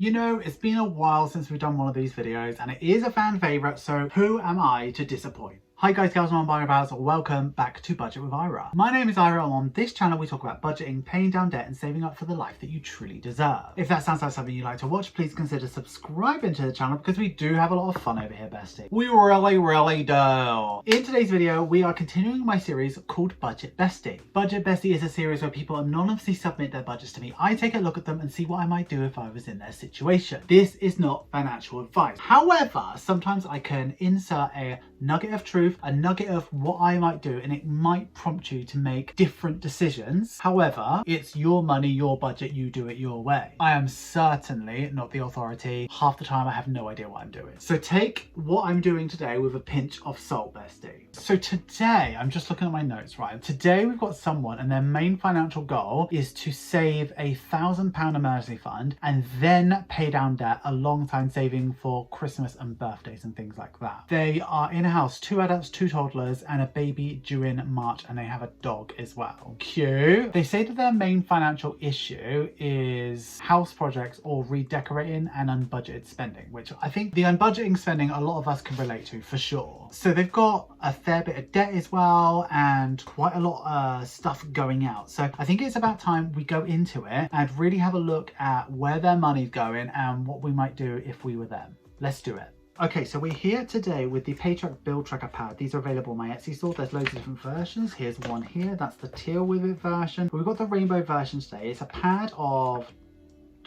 You know, it's been a while since we've done one of these videos and it is a fan favourite, so who am I to disappoint? Hi guys, girls, and non-binaries, welcome back to Budget with Ira. My name is Ira and on this channel we talk about budgeting, paying down debt and saving up for the life that you truly deserve. If that sounds like something you like to watch, please consider subscribing to the channel because we do have a lot of fun over here, bestie. We really do. In today's video, we are continuing my series called Budget Bestie. Budget Bestie is a series where people anonymously submit their budgets to me. I take a look at them and see what I might do if I was in their situation. This is not financial advice. However, sometimes I can insert a nugget of truth, a nugget of what I might do, and it might prompt you to make different decisions. However, it's your money, your budget, you do it your way. I am certainly not the authority. Half the time I have no idea what I'm doing. So take what I'm doing today with a pinch of salt, bestie. So today, I'm just looking at my notes, right? Today we've got someone and their main financial goal is to save £1,000 emergency fund and then pay down debt alongside saving for Christmas and birthdays and things like that. They are in a house, 2 adults, 2 toddlers and a baby due in March, and they have a dog as well. Cute. They say that their main financial issue is house projects or redecorating and unbudgeted spending, which I think the unbudgeting spending a lot of us can relate to for sure. So they've got a fair bit of debt as well and quite a lot of stuff going out. So I think it's about time we go into it and really have a look at where their money's going and what we might do if we were them. Let's do it. Okay, so we're here today with the Paycheck bill tracker pad. These are available on my Etsy store. There's loads of different versions. Here's one here. That's the teal with it version. We've got the rainbow version today. It's a pad of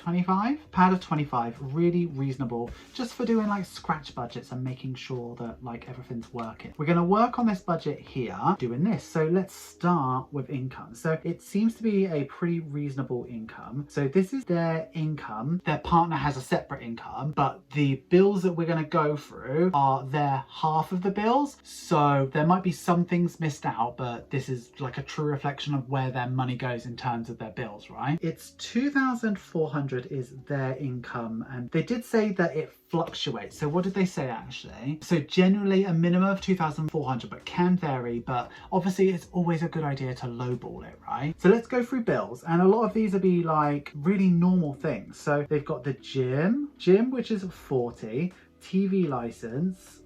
25, really reasonable, just for doing like scratch budgets and making sure that like everything's working. We're going to work on this budget here doing this. So let's start with income. So it seems to be a pretty reasonable income. So this is their income. Their partner has a separate income, but the bills that we're going to go through are their half of the bills. So there might be some things missed out, but this is like a true reflection of where their money goes in terms of their bills, right? It's 2,400 is their income, and they did say that it fluctuates. So what did they say actually? So generally a minimum of 2,400, but can vary, but obviously it's always a good idea to lowball it, right? So let's go through bills, and a lot of these will be like really normal things. So they've got the gym which is 40, TV license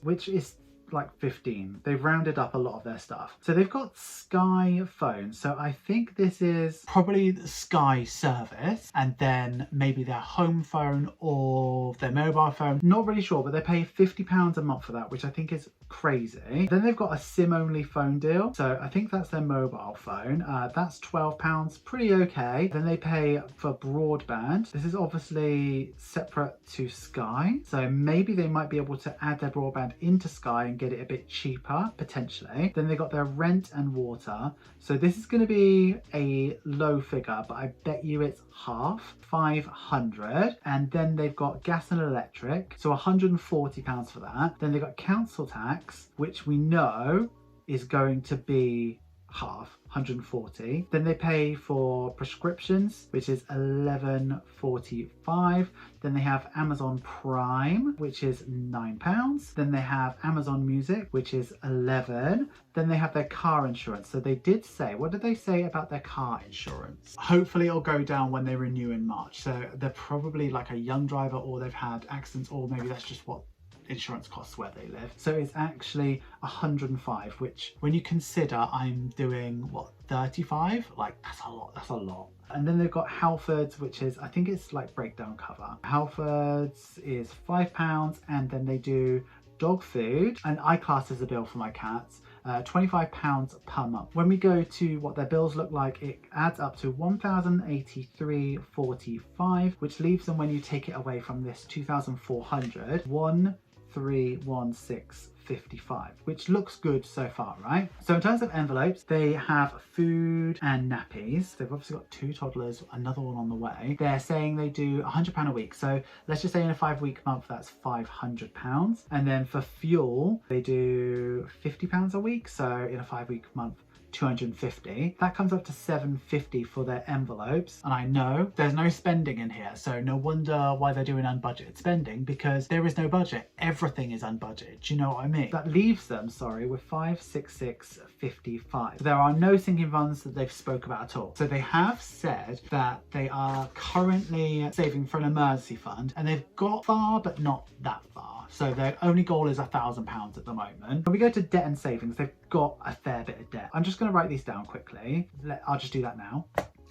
which is like 15. They've rounded up a lot of their stuff. So they've got Sky phone. So I think this is probably the Sky service, and then maybe their home phone or their mobile phone. Not really sure, but they pay £50 a month for that, which I think is crazy. Then they've got a SIM only phone deal. So I think that's their mobile phone. That's £12, pretty okay. Then they pay for broadband. This is obviously separate to Sky. So maybe they might be able to add their broadband into Sky and get it a bit cheaper potentially. Then they got their rent and water. So this is going to be a low figure, but I bet you it's half, 500. And then they've got gas and electric, so £140 for that. Then they've got council tax, which we know is going to be half, 140. Then they pay for prescriptions, which is 11.45. Then they have Amazon Prime, which is £9. Then they have Amazon Music, which is 11. Then they have their car insurance. So they did say, what did they say about their car insurance? Hopefully it'll go down when they renew in March. So they're probably like a young driver, or they've had accidents, or maybe that's just what insurance costs where they live. So it's actually 105, which when you consider I'm doing what, 35, like that's a lot. And then they've got Halfords, which is, I think it's like breakdown cover. Halfords is £5, and then they do dog food, and I class as a bill for my cats, £25 per month. When we go to what their bills look like, it adds up to £1,083.45, which leaves them, when you take it away from this 2,400, 1,316.55, which looks good so far, right? So in terms of envelopes, they have food and nappies. They've obviously got 2 toddlers, another one on the way. They're saying they do £100 a week. So let's just say in a 5-week month, that's £500. And then for fuel, they do £50 a week. So in a 5-week month, 250. That comes up to 750 for their envelopes. And I know there's no spending in here, so no wonder why they're doing unbudgeted spending, because there is no budget. Everything is unbudgeted. Do you know what I mean? That leaves them, sorry, with 566.55. There are no sinking funds that they've spoke about at all. So they have said that they are currently saving for an emergency fund, and they've got far, but not that far. So their only goal is £1,000 at the moment. When we go to debt and savings, they've got a fair bit of debt. I'm just going to write these down quickly. I'll just do that now.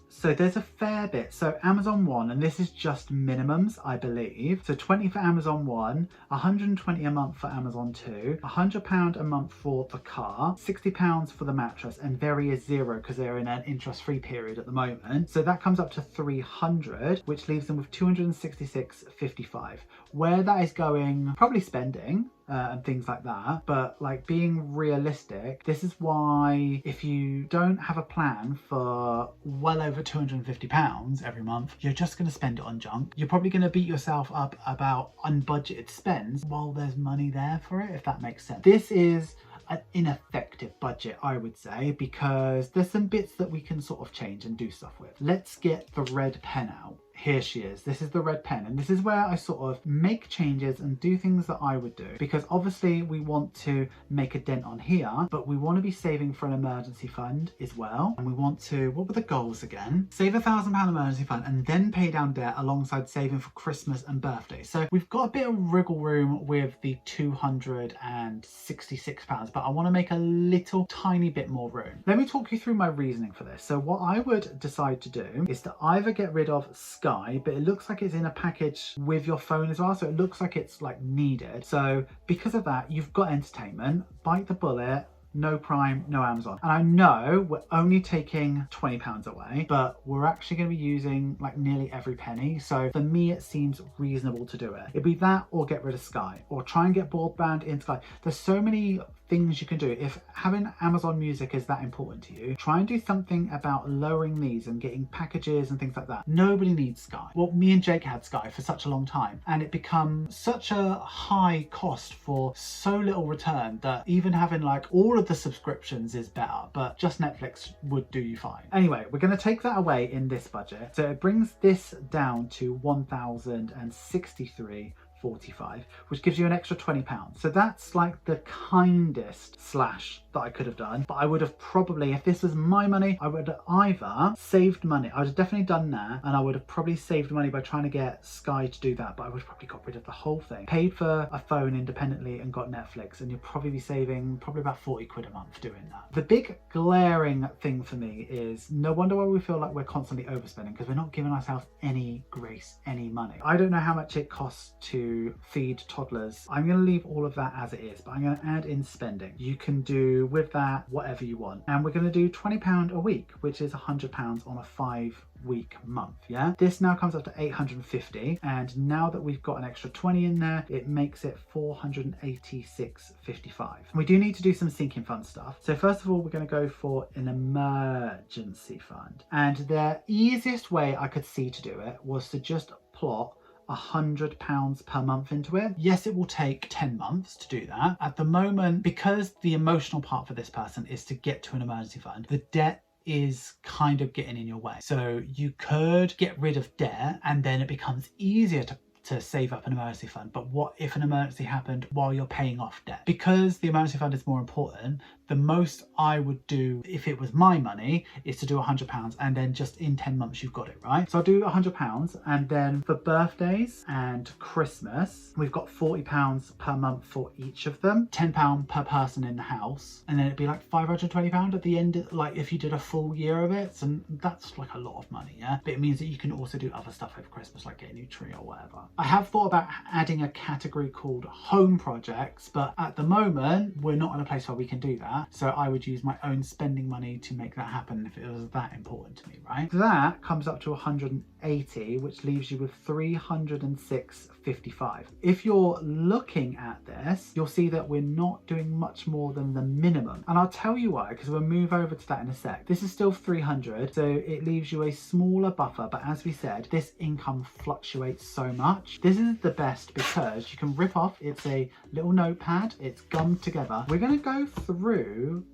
So there's a fair bit. So Amazon One, and this is just minimums, I believe. So 20 for Amazon One, 120 a month for Amazon Two, £100 a month for the car, £60 for the mattress, and Very is zero because they're in an interest-free period at the moment. So that comes up to 300, which leaves them with 266.55. Where that is going, probably spending. And things like that, but like being realistic, this is why if you don't have a plan for well over £250 every month, you're just going to spend it on junk. You're probably going to beat yourself up about unbudgeted spends while there's money there for it, if that makes sense. This is an ineffective budget, I would say, because there's some bits that we can sort of change and do stuff with. Let's get the red pen out. Here she is. This is the red pen, and this is where I sort of make changes and do things that I would do, because obviously we want to make a dent on here, but we want to be saving for an emergency fund as well. And we want to, what were the goals again? Save £1,000 emergency fund and then pay down debt alongside saving for Christmas and birthday. So we've got a bit of wriggle room with the £266, but I want to make a little tiny bit more room. Let me talk you through my reasoning for this. So what I would decide to do is to either get rid of Sky, but it looks like it's in a package with your phone as well, so it looks like it's like needed. So because of that, you've got entertainment, bite the bullet, no Prime, no Amazon. And I know we're only taking £20 away, but we're actually going to be using like nearly every penny. So for me, it seems reasonable to do it. It'd be that or get rid of Sky or try and get broadband in Sky. There's so many things you can do. If having Amazon Music is that important to you, try and do something about lowering these and getting packages and things like that. Nobody needs Sky. Well, me and Jake had Sky for such a long time, and it becomes such a high cost for so little return that even having like all of the subscriptions is better, but just Netflix would do you fine. Anyway, we're going to take that away in this budget. So it brings this down to £1,063.45, which gives you an extra £20. So that's like the kindest slash that I could have done, but I would have probably, if this was my money, I would have either saved money. I would have definitely done that, and I would have probably saved money by trying to get Sky to do that, but I would have probably got rid of the whole thing, paid for a phone independently and got Netflix, and you'll probably be saving probably about 40 quid a month doing that. The big glaring thing for me is no wonder why we feel like we're constantly overspending, because we're not giving ourselves any grace, any money. I don't know how much it costs to feed toddlers. I'm going to leave all of that as it is, but I'm going to add in spending. You can do with that whatever you want, and we're going to do £20 a week, which is £100 on a 5-week month. Yeah, this now comes up to 850, and now that we've got an extra 20 in there, it makes it 486.55. We do need to do some sinking fund stuff. So first of all, we're going to go for an emergency fund, and the easiest way I could see to do it was to just plot £100 per month into it. Yes, it will take 10 months to do that. At the moment, because the emotional part for this person is to get to an emergency fund, the debt is kind of getting in your way. So you could get rid of debt and then it becomes easier to save up an emergency fund. But what if an emergency happened while you're paying off debt? Because the emergency fund is more important, the most I would do if it was my money is to do £100, and then just in 10 months you've got it, right? So I'll do £100, and then for birthdays and Christmas, we've got £40 per month for each of them, £10 per person in the house, and then it'd be like £520 at the end, like if you did a full year of it. So that's like a lot of money, yeah? But it means that you can also do other stuff over Christmas, like get a new tree or whatever. I have thought about adding a category called home projects, but at the moment, we're not in a place where we can do that. So I would use my own spending money to make that happen if it was that important to me, right? So that comes up to 180, which leaves you with 306.55. If you're looking at this, you'll see that we're not doing much more than the minimum. And I'll tell you why, because we'll move over to that in a sec. This is still 300, so it leaves you a smaller buffer. But as we said, this income fluctuates so much. This is the best because you can rip off. It's a little notepad. It's gummed together. We're going to go through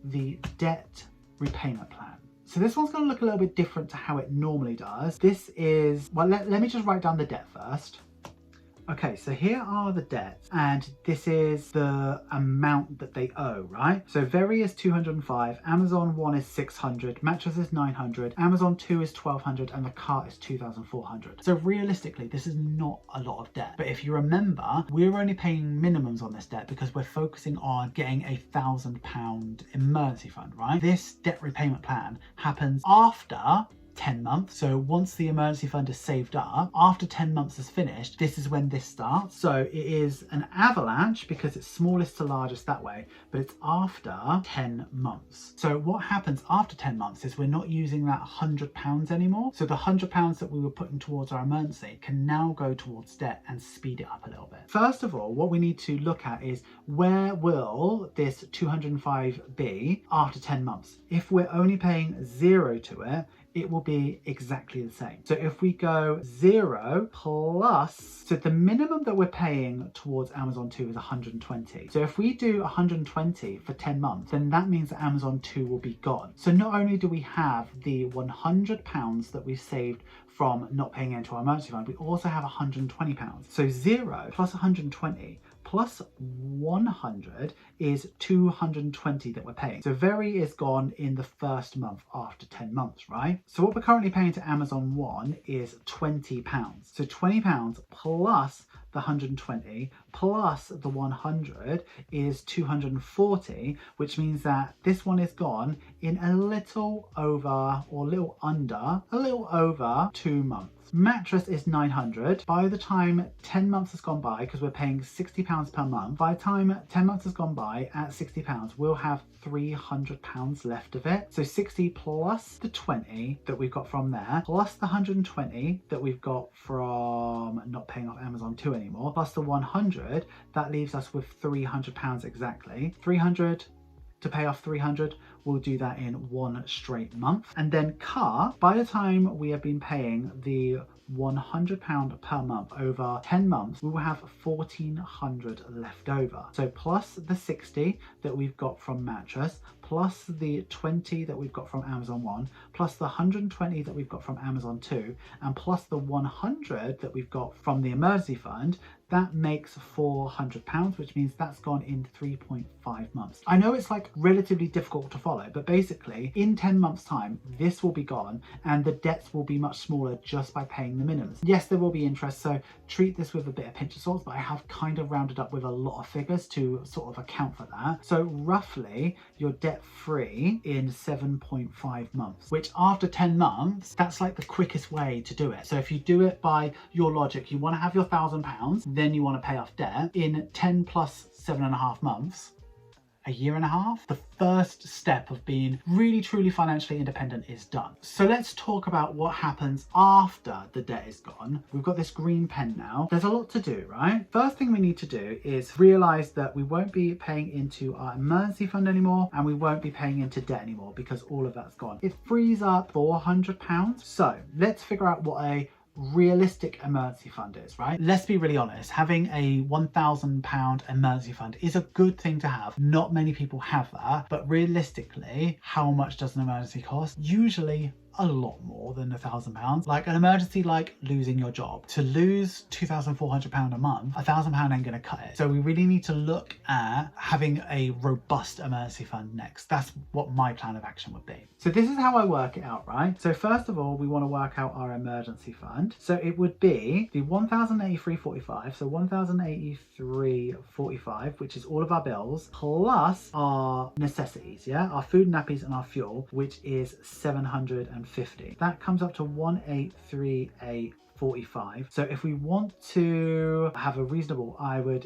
the debt repayment plan. So this one's going to look a little bit different to how it normally does. This is, well, let me just write down the debt first. Okay, so here are the debts, and this is the amount that they owe, right? So Very is 205, Amazon 1 is 600, Mattress is 900, Amazon 2 is 1200, and the car is 2400. So realistically, this is not a lot of debt. But if you remember, we're only paying minimums on this debt because we're focusing on getting a £1,000 emergency fund, right? This debt repayment plan happens after 10 months. So once the emergency fund is saved up, after 10 months is finished, this is when this starts. So it is an avalanche because it's smallest to largest that way, but it's after 10 months. So what happens after 10 months is we're not using that £100 anymore. So the £100 that we were putting towards our emergency can now go towards debt and speed it up a little bit. First of all, what we need to look at is where will this 205 be after 10 months? If we're only paying 0 to it, it will be exactly the same. So if we go 0 plus, so the minimum that we're paying towards Amazon 2 is 120. So if we do 120 for 10 months, then that means that Amazon 2 will be gone. So not only do we have the £100 that we saved from not paying into our emergency fund, we also have £120. So 0 plus 120 plus 100 is 220 that we're paying. So Very is gone in the first month after 10 months, right? So what we're currently paying to Amazon 1 is £20. So £20 plus the 120 plus the 100 is 240, which means that this one is gone in a little over 2 months. Mattress is 900. By the time 10 months has gone by, because we're paying £60 per month, by the time 10 months has gone by at £60, we'll have £300 left of it. So 60 plus the 20 that we've got from there, plus the 120 that we've got from not paying off Amazon 2 anymore, plus the 100, that leaves us with £300 exactly. 300 to pay off 300, we'll do that in one straight month. And then car, by the time we have been paying the £100 per month over 10 months, we will have 1,400 left over. So plus the 60 that we've got from Mattress, plus the 20 that we've got from Amazon 1, plus the 120 that we've got from Amazon 2, and plus the 100 that we've got from the emergency fund, that makes £400, which means that's gone in 3.5 months. I know it's like relatively difficult to follow, but basically in 10 months time, this will be gone and the debts will be much smaller just by paying the minimums. Yes, there will be interest, so treat this with a bit of pinch of salt, but I have kind of rounded up with a lot of figures to sort of account for that. So roughly you're debt free in 7.5 months, which after 10 months, that's like the quickest way to do it. So if you do it by your logic, you want to have your £1,000, then you want to pay off debt in 10 plus 7.5 months, a year and a half, the first step of being really truly financially independent is done. So let's talk about what happens after the debt is gone. We've got this green pen now. There's a lot to do, right? First thing we need to do is realize that we won't be paying into our emergency fund anymore, and we won't be paying into debt anymore because all of that's gone. It frees up £400. So let's figure out what a realistic emergency fund is, right? Let's be really honest, having a £1,000 emergency fund is a good thing to have. Not many people have that, but realistically, how much does an emergency cost? Usually a lot more than £1,000. Like an emergency like losing your job. To lose £2,400 a month, £1,000 ain't gonna cut it. So we really need to look at having a robust emergency fund next. That's what my plan of action would be. So this is how I work it out, right? So first of all, we want to work out our emergency fund. So it would be the 1,083.45, so 1,083.45, which is all of our bills, plus our necessities, yeah? Our food, nappies, and our fuel, which is 750. That comes up to 1,838.45. So if we want to have a reasonable,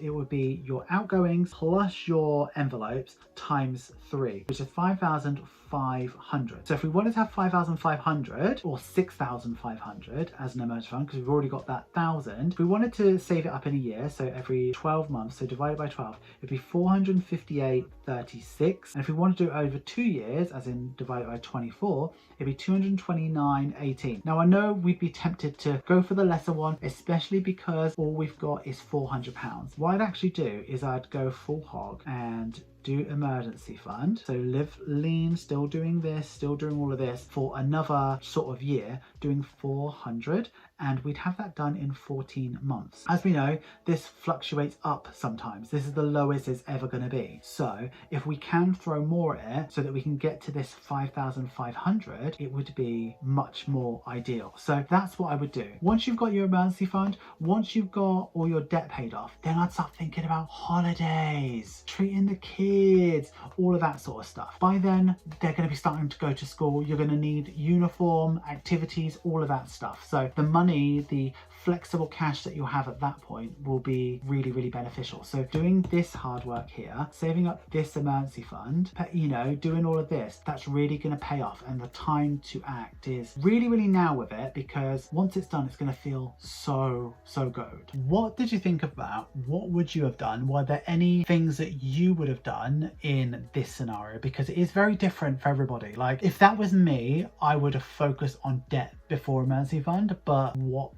it would be your outgoings plus your envelopes times 3, which is 5,500. So if we wanted to have 5,500 or 6,500 as an emergency fund, because we've already got that 1,000, if we wanted to save it up in a year, so every 12 months, so divided by 12, it'd be 458.36. And if we want to do it over 2 years, as in divided by 24, it'd be 229.18. Now I know we'd be tempted to go for the lesser one, especially because all we've got is £400. What I'd actually do is I'd go full hog and do emergency fund. So live lean, still doing this, still doing all of this for another sort of year, doing 400, and we'd have that done in 14 months. As we know, this fluctuates up sometimes. This is the lowest it's ever going to be. So if we can throw more at it so that we can get to this 5,500, it would be much more ideal. So that's what I would do. Once you've got your emergency fund, once you've got all your debt paid off, then I'd start thinking about holidays, treating the kids, all of that sort of stuff. By then, they're going to be starting to go to school. You're going to need uniform, activities, all of that stuff. So the money, the flexible cash that you'll have at that point will be really, really beneficial. So doing this hard work here, saving up this emergency fund, you know, doing all of this, that's really going to pay off. And the time to act is really, really now with it, because once it's done, it's going to feel so good. What did you think of that? What would you have done? Were there any things that you would have done in this scenario? Because it is very different for everybody. Like if that was me, I would have focused on debt before emergency fund, but what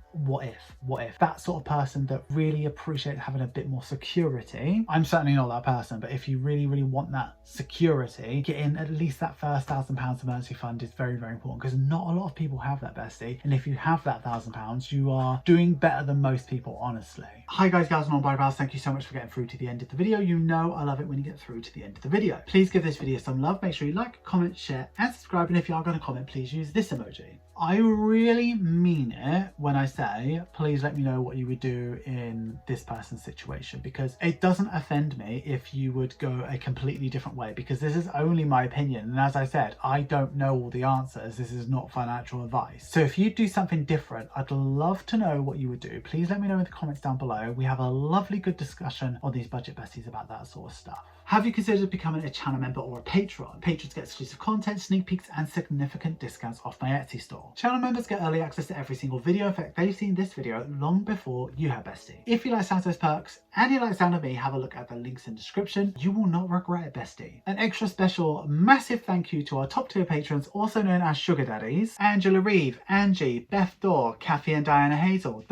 if that sort of person that really appreciates having a bit more security, I'm certainly not that person, but if you really want that security, getting at least that first £1,000 emergency fund is very important, because not a lot of people have that, bestie. And if you have that £1,000, you are doing better than most people, honestly. Hi guys, gals and non-binary pals, thank you so much for getting through to the end of the video. You know I love it when you get through to the end of the video. Please give this video some love, make sure you like, comment, share and subscribe, and if you are going to comment, please use this emoji. I really mean it when I say, please let me know what you would do in this person's situation, because it doesn't offend me if you would go a completely different way, because this is only my opinion. And as I said, I don't know all the answers. This is not financial advice. So if you do something different, I'd love to know what you would do. Please let me know in the comments down below. We have a lovely, good discussion on these budget besties about that sort of stuff. Have you considered becoming a channel member or a patron? Patrons get exclusive content, sneak peeks and significant discounts off my Etsy store. Channel members get early access to every single video. In fact, they've seen this video long before you have, bestie. If you like sound of those perks and you like the sound of me, have a look at the links in the description. You will not regret it, bestie. An extra special massive thank you to our top tier patrons, also known as Sugar Daddies: Angela Reeve, Angie, Beth Dorr, Kathy and Diana Hazel,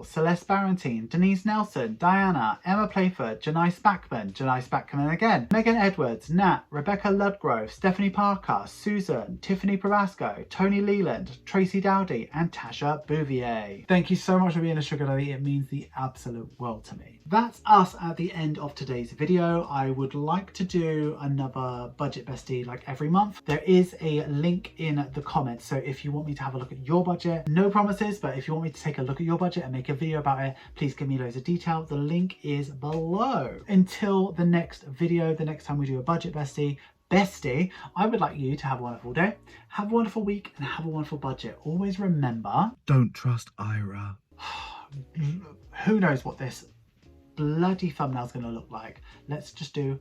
Celeste Barentine, Denise Nelson, Diana, Emma Playford, Janice Backman again, Megan Edwards, Nat, Rebecca Ludgrove, Stephanie Parker, Susan, Tiffany Pravasco, Tony Leland, Tracy Dowdy and Tasha Bouvier. Thank you so much for being a Sugar Daddy. It means the absolute world to me. That's us at the end of today's video. I would like to do another budget bestie like every month. There is a link in the comments, so if you want me to have a look at your budget, no promises, but if you want me to take a look at your budget and make a video about it, please give me loads of detail. The link is below. Until the next video, the next time we do a budget bestie, I would like you to have a wonderful day, have a wonderful week and have a wonderful budget. Always remember, don't trust Ira. Who knows what this bloody thumbnail's going to look like. Let's just do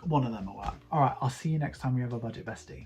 one of them at work. All right, I'll see you next time we have a budget bestie.